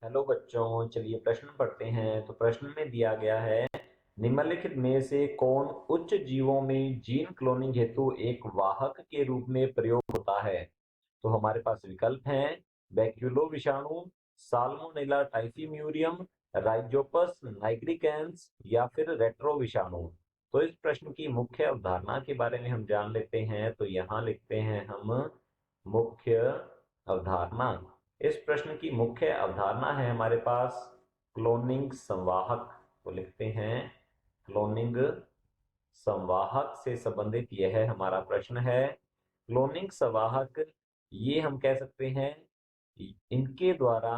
Hello बच्चों, चलिए प्रश्न पढ़ते हैं। तो प्रश्न में दिया गया है, निम्नलिखित में से कौन उच्च जीवों में जीन क्लोनिंग हेतु एक वाहक के रूप में प्रयोग होता है। तो हमारे पास विकल्प हैं, बैक्यूलो विषाणु, साल्मोनेला टाइफीम्यूरियम, राइजोपस नाइग्रिकेंस या फिर रेट्रो विषाणु। तो इस प्रश्न की मुख्य अवधारणा के बारे में हम जान लेते हैं। तो यहाँ लिखते हैं हम मुख्य अवधारणा। इस प्रश्न की मुख्य अवधारणा है हमारे पास क्लोनिंग संवाहक। तो लिखते हैं क्लोनिंग संवाहक से संबंधित यह है हमारा प्रश्न है। क्लोनिंग संवाहक ये हम कह सकते हैं इनके द्वारा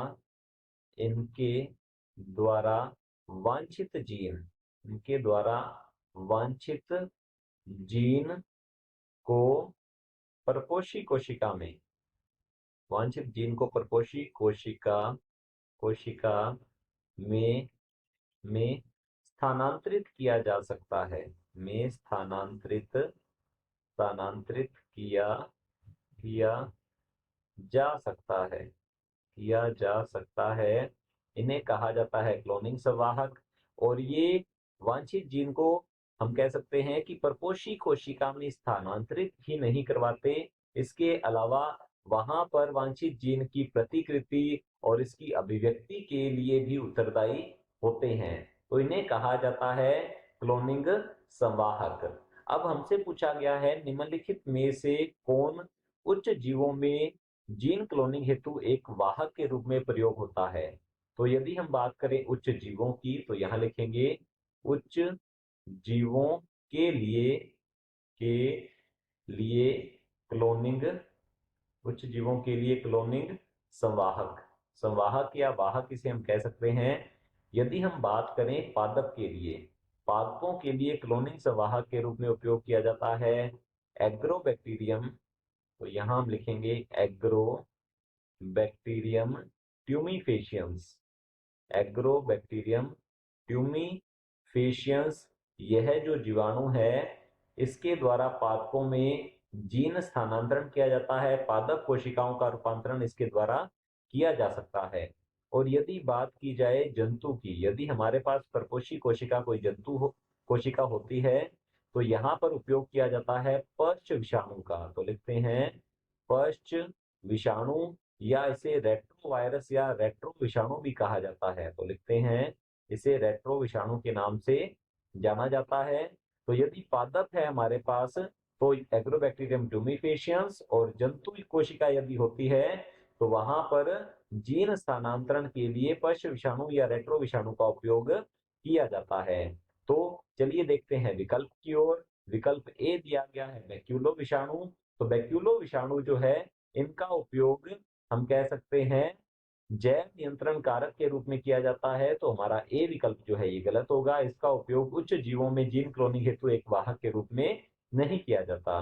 इनके द्वारा वांछित जीन इनके द्वारा वांछित जीन को परपोषी कोशिका में वांछित जीन को परपोषी कोशिका में स्थानांतरित किया जा सकता है में स्थानांतरित किया जा सकता है। इन्हें कहा जाता है क्लोनिंग संवाहक। और ये वांछित जीन को हम कह सकते हैं कि परपोषी कोशिका में स्थानांतरित ही नहीं करवाते, इसके अलावा वहां पर वांछित जीन की प्रतिकृति और इसकी अभिव्यक्ति के लिए भी उत्तरदायी होते हैं। तो इन्हें कहा जाता है क्लोनिंग संवाहक। अब हमसे पूछा गया है, निम्नलिखित में से कौन उच्च जीवों में जीन क्लोनिंग हेतु एक वाहक के रूप में प्रयोग होता है। तो यदि हम बात करें उच्च जीवों की, तो यहां लिखेंगे उच्च जीवों के लिए क्लोनिंग उच्च जीवों के लिए क्लोनिंग संवाहक या वाहक इसे हम कह सकते हैं। यदि हम बात करें पादपों के लिए क्लोनिंग संवाहक के रूप में उपयोग किया जाता है एग्रोबैक्टीरियम। तो यहां हम लिखेंगे एग्रोबैक्टीरियम ट्यूमीफेशियंस। एग्रोबैक्टीरियम ट्यूमीफेशियंस यह जो जीवाणु है, इसके द्वारा पादपों में जीन स्थानांतरण किया जाता है। पादप कोशिकाओं का रूपांतरण इसके द्वारा किया जा सकता है। और यदि बात की जाए जंतु की, यदि हमारे पास परपोषी कोशिका होती है, तो यहाँ पर उपयोग किया जाता है पर्च विषाणु का। तो लिखते हैं पर्च विषाणु, या इसे रेट्रो वायरस या रेट्रो विषाणु भी कहा जाता है। तो लिखते हैं इसे रेट्रो विषाणु के नाम से जाना जाता है। तो यदि पादप है हमारे पास, तो एग्रोबैक्टीरियम ट्यूमीफेशियंस, और जंतु कोशिका यदि होती है, तो वहां पर जीन स्थानांतरण के लिए पर्च विषाणु या रेट्रो विषाणु का उपयोग किया जाता है। तो चलिए देखते हैं विकल्प की ओर। विकल्प ए दिया गया है बैक्यूलो विषाणु। तो बैक्यूलो विषाणु जो है, इनका उपयोग हम कह सकते हैं जैव नियंत्रण कारक के रूप में किया जाता है। तो हमारा ए विकल्प जो है ये गलत होगा। इसका उपयोग उच्च जीवों में जीन क्लोनिंग हेतु एक वाहक के रूप में नहीं किया जाता।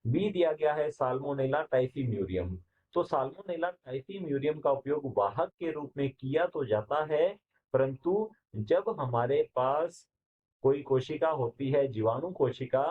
बी दिया गया है साल्मोनेला टाइफीम्यूरियम। तो साल्मोनेला टाइफीम्यूरियम का उपयोग वाहक के रूप में किया तो जाता है, परंतु जब हमारे पास कोई कोशिका होती है जीवाणु कोशिका,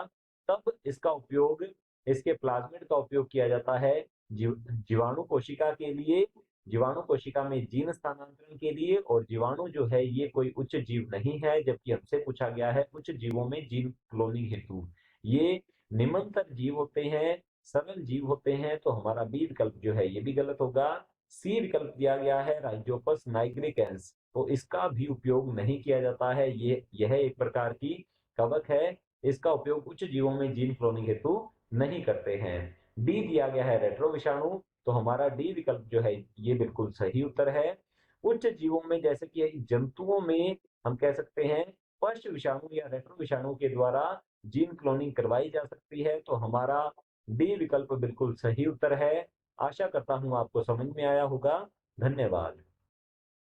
तब इसका उपयोग इसके प्लाज्मिड का उपयोग किया जाता है जीवाणु कोशिका के लिए, जीवाणु कोशिका में जीन स्थानांतरण के लिए। और जीवाणु जो है ये कोई उच्च जीव नहीं है, जबकि हमसे पूछा गया है उच्च जीवों में जीन क्लोनिंग हेतु। ये निम्नतर जीव होते हैं, सरल जीव होते हैं। तो हमारा बी विकल्प जो है ये भी गलत होगा। सी विकल्प दिया गया है राइजोपस नाइग्रिकेंस। तो इसका भी उपयोग नहीं किया जाता है। यह एक प्रकार की कवक है, इसका उपयोग उच्च जीवों में जीन क्लोनिंग हेतु नहीं करते हैं। डी दिया गया है रेट्रो विषाणु। तो हमारा डी विकल्प जो है ये बिल्कुल सही उत्तर है। उच्च जीवों में जैसे कि जंतुओं में हम कह सकते हैं पर्च विषाणु या रेट्रो विषाणु के द्वारा जीन क्लोनिंग करवाई जा सकती है। तो हमारा डी विकल्प बिल्कुल सही उत्तर है। आशा करता हूं आपको समझ में आया होगा। धन्यवाद।